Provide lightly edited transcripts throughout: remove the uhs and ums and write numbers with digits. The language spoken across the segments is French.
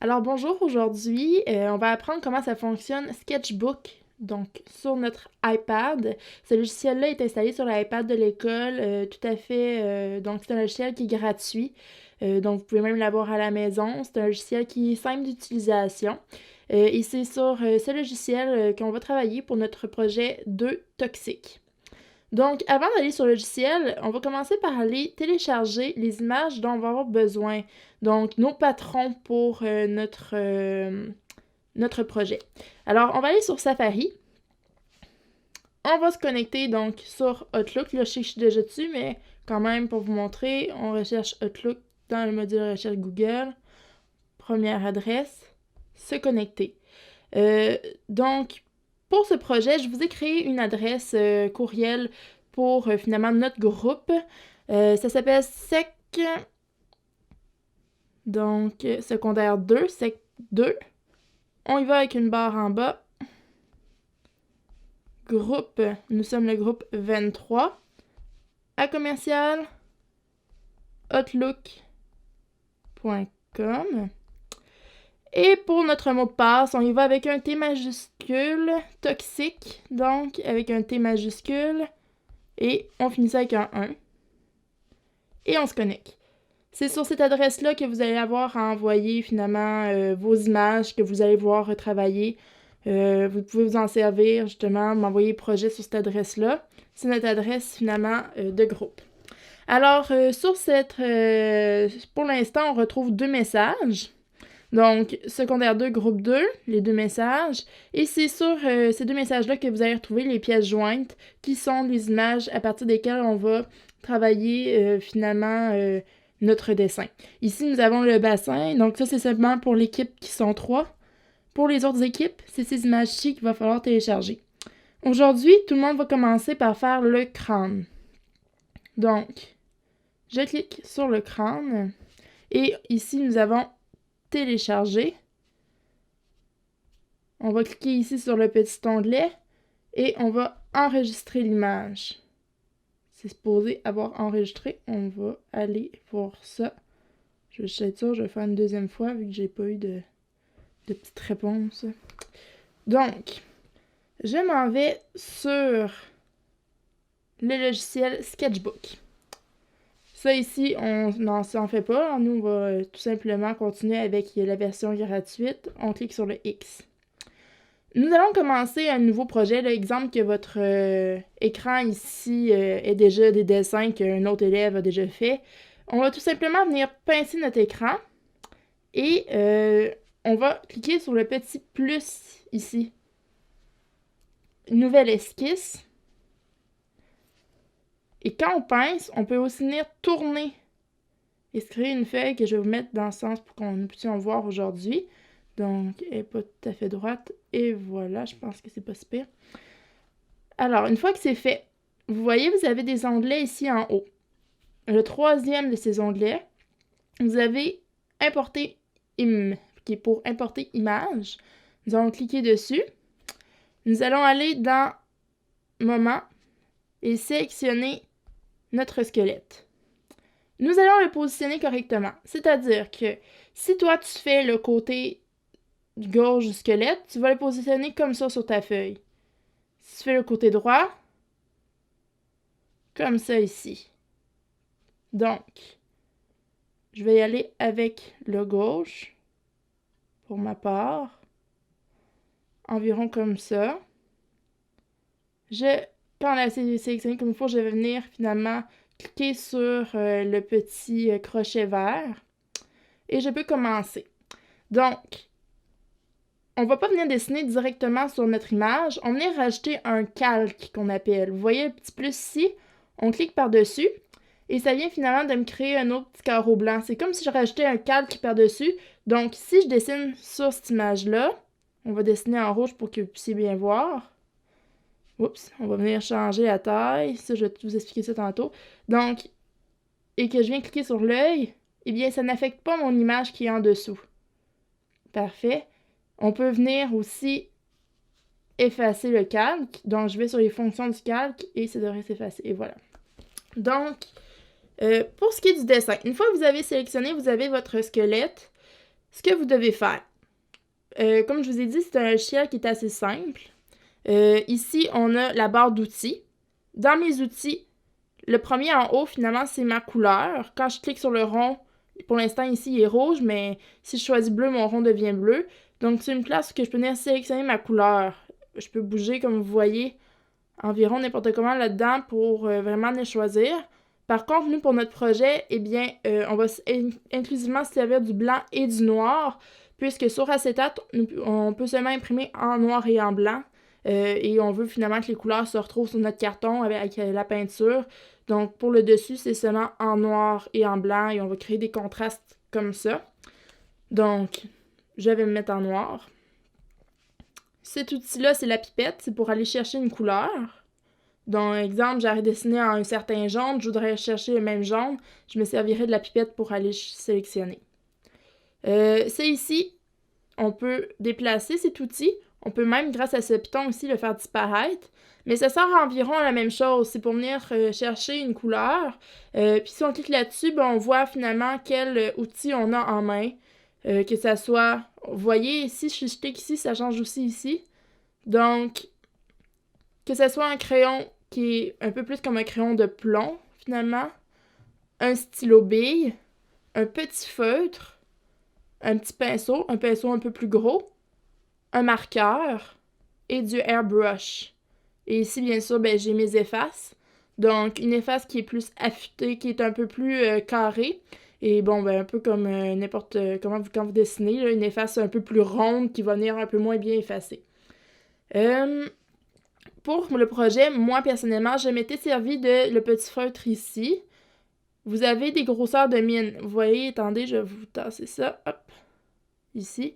Alors bonjour, aujourd'hui, on va apprendre comment ça fonctionne Sketchbook, donc sur notre iPad. Ce logiciel-là est installé sur l'iPad de l'école, tout à fait, donc c'est un logiciel qui est gratuit, donc vous pouvez même l'avoir à la maison. C'est un logiciel qui est simple d'utilisation. Et c'est sur ce logiciel qu'on va travailler pour notre projet 2 toxique. Donc, avant d'aller sur le logiciel, on va commencer par aller télécharger les images dont on va avoir besoin. Donc, nos patrons pour notre projet. Alors, on va aller sur Safari. On va se connecter donc sur Outlook. Là, je sais que je suis déjà dessus, mais quand même, pour vous montrer, on recherche Outlook dans le module recherche Google. Première adresse, se connecter. Donc, pour ce projet, je vous ai créé une adresse courriel pour finalement notre groupe. Ça s'appelle SEC, donc secondaire 2, SEC 2. On y va avec une barre en bas. Groupe, nous sommes le groupe 23. À commercial, outlook.com. Et pour notre mot de passe, on y va avec un T majuscule, toxique, donc avec un T majuscule, et on finit ça avec un 1. Et on se connecte. C'est sur cette adresse-là que vous allez avoir à envoyer finalement vos images que vous allez voir retravailler. Vous pouvez vous en servir justement, m'envoyer projet sur cette adresse-là. C'est notre adresse finalement de groupe. Alors, sur cette... pour l'instant, on retrouve 2 messages. Donc, secondaire 2, groupe 2, les 2 messages. Et c'est sur ces 2 messages-là que vous allez retrouver les pièces jointes, qui sont les images à partir desquelles on va travailler finalement notre dessin. Ici, nous avons le bassin. Donc, ça, c'est simplement pour l'équipe qui sont 3. Pour les autres équipes, c'est ces images-ci qu'il va falloir télécharger. Aujourd'hui, tout le monde va commencer par faire le crâne. Donc, je clique sur le crâne. Et ici, nous avons télécharger. On va cliquer ici sur le petit onglet et on va enregistrer l'image. C'est supposé avoir enregistré. On va aller voir ça. Je vais être sûr, je vais faire une deuxième fois vu que j'ai pas eu de petite réponse. Donc, je m'en vais sur le logiciel Sketchbook. Ça ici, on n'en fait pas. Nous, on va tout simplement continuer avec la version gratuite. On clique sur le X. Nous allons commencer un nouveau projet. L'exemple que votre écran ici est déjà des dessins qu'un autre élève a déjà fait. On va tout simplement venir pincer notre écran et on va cliquer sur le petit plus ici. Nouvelle esquisse. Et quand on pince, on peut aussi venir tourner et se créer une feuille que je vais vous mettre dans le sens pour qu'on puisse en voir aujourd'hui. Donc, elle n'est pas tout à fait droite. Et voilà, je pense que c'est pas si pire. Alors, une fois que c'est fait, vous voyez, vous avez des onglets ici en haut. Le troisième de ces onglets, vous avez Importer im, qui est pour importer image. Nous allons cliquer dessus. Nous allons aller dans Moment et sélectionner notre squelette. Nous allons le positionner correctement. C'est-à-dire que si toi, tu fais le côté gauche du squelette, tu vas le positionner comme ça sur ta feuille. Si tu fais le côté droit, comme ça ici. Donc, je vais y aller avec le gauche, pour ma part, environ comme ça. Quand on a sélectionné comme il faut, je vais venir finalement cliquer sur le petit crochet vert et je peux commencer. Donc, on ne va pas venir dessiner directement sur notre image, on va venir rajouter un calque qu'on appelle. Vous voyez le petit plus ici? On clique par-dessus et ça vient finalement de me créer un autre petit carreau blanc. C'est comme si je rajoutais un calque par-dessus. Donc, si je dessine sur cette image-là, on va dessiner en rouge pour que vous puissiez bien voir. Oups, on va venir changer la taille. Ça, je vais vous expliquer ça tantôt. Donc, et que je viens cliquer sur l'œil, eh bien, ça n'affecte pas mon image qui est en dessous. Parfait. On peut venir aussi effacer le calque. Donc, je vais sur les fonctions du calque et ça devrait s'effacer. Et voilà. Donc, pour ce qui est du dessin, une fois que vous avez sélectionné, vous avez votre squelette. Ce que vous devez faire, comme je vous ai dit, c'est un logiciel qui est assez simple. Ici, on a la barre d'outils. Dans mes outils, le premier en haut, finalement, c'est ma couleur. Quand je clique sur le rond, pour l'instant, ici, il est rouge, mais si je choisis bleu, mon rond devient bleu. Donc, c'est une place où je peux venir sélectionner ma couleur. Je peux bouger, comme vous voyez, environ n'importe comment là-dedans pour vraiment les choisir. Par contre, nous, pour notre projet, eh bien, on va inclusivement se servir du blanc et du noir, puisque sur acétate, on peut seulement imprimer en noir et en blanc. Et on veut finalement que les couleurs se retrouvent sur notre carton avec la peinture. Donc, pour le dessus, c'est seulement en noir et en blanc et on va créer des contrastes comme ça. Donc, je vais me mettre en noir. Cet outil-là, c'est la pipette. C'est pour aller chercher une couleur. Donc, exemple, j'aurais dessiné un certain jaune. Je voudrais chercher le même jaune. Je me servirai de la pipette pour aller sélectionner. C'est ici, on peut déplacer cet outil. On peut même, grâce à ce piton aussi, le faire disparaître. Mais ça sert environ à la même chose. C'est pour venir chercher une couleur. Puis si on clique là-dessus, ben, on voit finalement quel outil on a en main. Que ça soit... Vous voyez ici, si je clique ici, ça change aussi ici. Donc, que ça soit un crayon qui est un peu plus comme un crayon de plomb, finalement. Un stylo bille. Un petit feutre. Un petit pinceau. Un pinceau un peu plus gros. Un marqueur et du airbrush. Et ici, bien sûr, ben, j'ai mes effaces. Donc, une efface qui est plus affûtée, qui est un peu plus carrée. Et bon, ben, un peu comme n'importe comment quand vous dessinez, là, une efface un peu plus ronde qui va venir un peu moins bien effacée. Pour le projet, moi, personnellement, je m'étais servi de le petit feutre ici. Vous avez des grosseurs de mine. Vous voyez, attendez, je vais vous tasser ça. Hop, ici.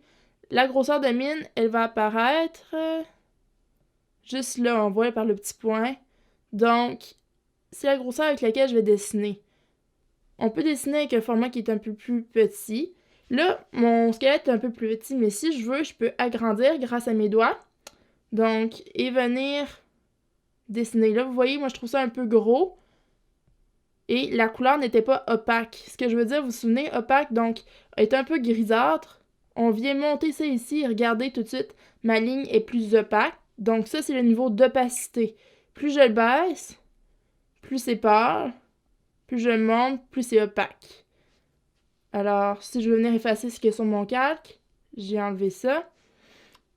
La grosseur de mine, elle va apparaître juste là, on voit par le petit point. Donc, c'est la grosseur avec laquelle je vais dessiner. On peut dessiner avec un format qui est un peu plus petit. Là, mon squelette est un peu plus petit, mais si je veux, je peux agrandir grâce à mes doigts. Donc, et venir dessiner. Là, vous voyez, moi, je trouve ça un peu gros. Et la couleur n'était pas opaque. Ce que je veux dire, vous vous souvenez, opaque, donc, est un peu grisâtre. On vient monter ça ici et regardez tout de suite, ma ligne est plus opaque. Donc ça, c'est le niveau d'opacité. Plus je le baisse, plus c'est pâle. Plus je le monte, plus c'est opaque. Alors, si je veux venir effacer ce qui est sur mon calque, j'ai enlevé ça.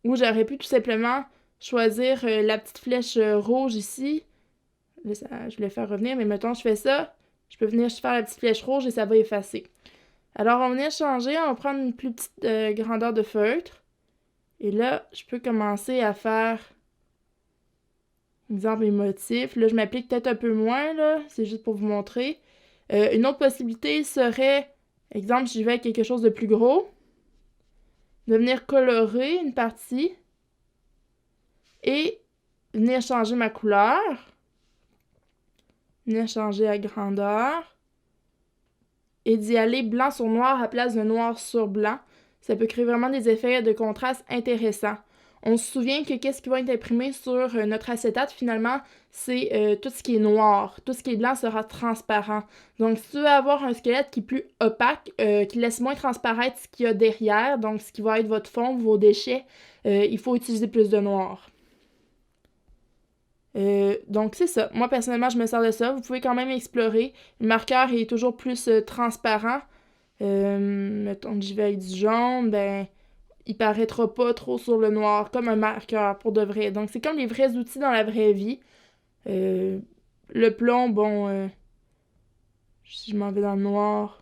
Ou j'aurais pu tout simplement choisir la petite flèche rouge ici. Là, je vais le faire revenir, mais mettons, je fais ça. Je peux venir faire la petite flèche rouge et ça va effacer. Alors, on va venir changer, on va prendre une plus petite grandeur de feutre. Et là, je peux commencer à faire, exemple, les motifs. Là, je m'applique peut-être un peu moins, là. C'est juste pour vous montrer. Une autre possibilité serait, exemple, j'y vais avec quelque chose de plus gros. De venir colorer une partie. Et venir changer ma couleur. Venir changer la grandeur. Et d'y aller blanc sur noir à place de noir sur blanc. Ça peut créer vraiment des effets de contraste intéressants. On se souvient que qu'est-ce qui va être imprimé sur notre acétate, finalement, c'est tout ce qui est noir. Tout ce qui est blanc sera transparent. Donc, si tu veux avoir un squelette qui est plus opaque, qui laisse moins transparaître ce qu'il y a derrière, donc ce qui va être votre fond, vos déchets, il faut utiliser plus de noir. Donc, c'est ça. Moi, personnellement, je me sers de ça. Vous pouvez quand même explorer. Le marqueur est toujours plus transparent. Mettons que j'y vais avec du jaune, ben, il paraîtra pas trop sur le noir, comme un marqueur, pour de vrai. Donc, c'est comme les vrais outils dans la vraie vie. Le plomb, bon, si je m'en vais dans le noir,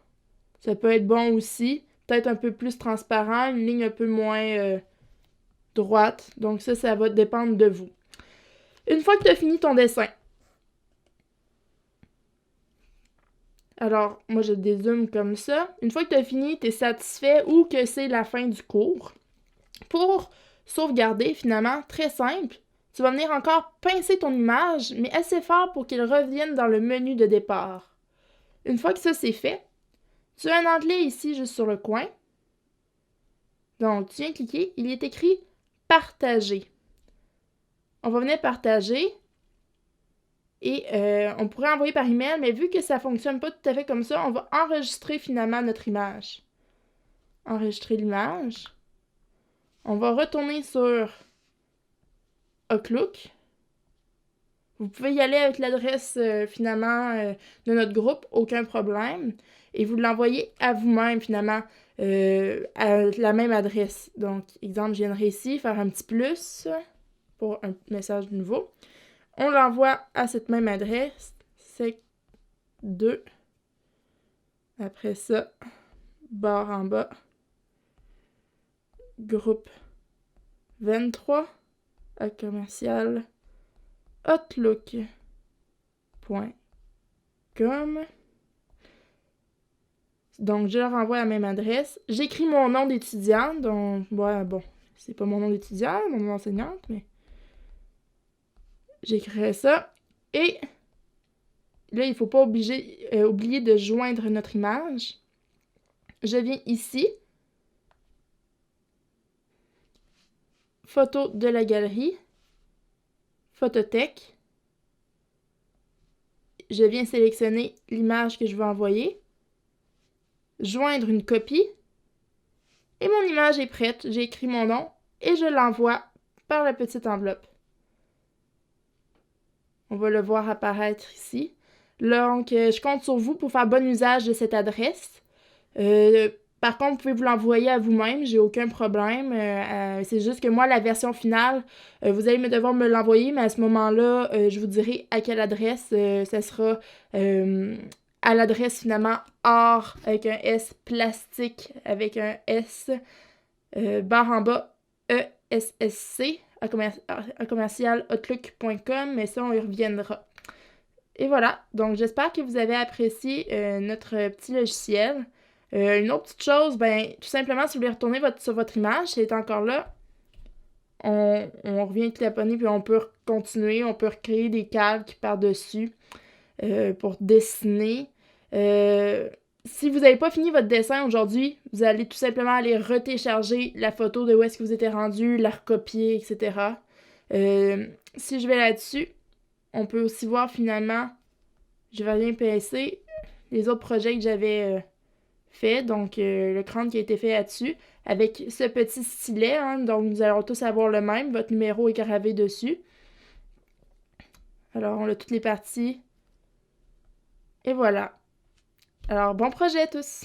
ça peut être bon aussi. Peut-être un peu plus transparent, une ligne un peu moins droite. Donc, ça va dépendre de vous. Une fois que tu as fini ton dessin, alors, moi, je dézoome comme ça. Une fois que tu as fini, tu es satisfait ou que c'est la fin du cours. Pour sauvegarder, finalement, très simple, tu vas venir encore pincer ton image, mais assez fort pour qu'il revienne dans le menu de départ. Une fois que ça, c'est fait, tu as un onglet ici, juste sur le coin. Donc, tu viens cliquer. Il est écrit « Partager ». On va venir partager. Et on pourrait envoyer par email, mais vu que ça ne fonctionne pas tout à fait comme ça, on va enregistrer finalement notre image. enregistrer l'image. On va retourner sur Outlook. Vous pouvez y aller avec l'adresse finalement de notre groupe, aucun problème. Et vous l'envoyez à vous-même finalement à la même adresse. Donc, exemple, je viendrai ici faire un petit plus pour un message nouveau. On l'envoie à cette même adresse. C'est 2. Après ça, barre en bas. Groupe 23 à commercial outlook.com. Donc, je leur envoie à la même adresse. J'écris mon nom d'étudiant. Donc, ouais, bon, c'est pas mon nom d'étudiant, mon nom d'enseignante, mais j'écrirai ça. Et là, il ne faut pas oublier de joindre notre image. Je viens ici. Photo de la galerie. Photothèque. Je viens sélectionner l'image que je veux envoyer. Joindre une copie. Et mon image est prête. J'ai écrit mon nom et je l'envoie par la petite enveloppe. On va le voir apparaître ici. Donc, je compte sur vous pour faire bon usage de cette adresse. Par contre, vous pouvez vous l'envoyer à vous-même, j'ai aucun problème. C'est juste que moi, la version finale, vous allez devoir me l'envoyer, mais à ce moment-là, je vous dirai à quelle adresse. Ça sera à l'adresse finalement art avec un S, plastique avec un S, barre en bas, ESSC à commercial outlook.com, mais ça, on y reviendra. Et voilà, donc j'espère que vous avez apprécié notre petit logiciel. Une autre petite chose, tout simplement, si vous voulez retourner sur votre image, si elle est encore là, on revient claponner, puis on peut continuer, on peut recréer des calques par-dessus pour dessiner. Si vous n'avez pas fini votre dessin aujourd'hui, vous allez tout simplement aller retécharger la photo de où est-ce que vous étiez rendu, la recopier, etc. Si je vais là-dessus, on peut aussi voir finalement, je vais rien pincer, les autres projets que j'avais fait, donc le crâne qui a été fait là-dessus, avec ce petit stylet, donc nous allons tous avoir le même, votre numéro est gravé dessus. Alors on a toutes les parties. Et voilà. Alors bon projet à tous!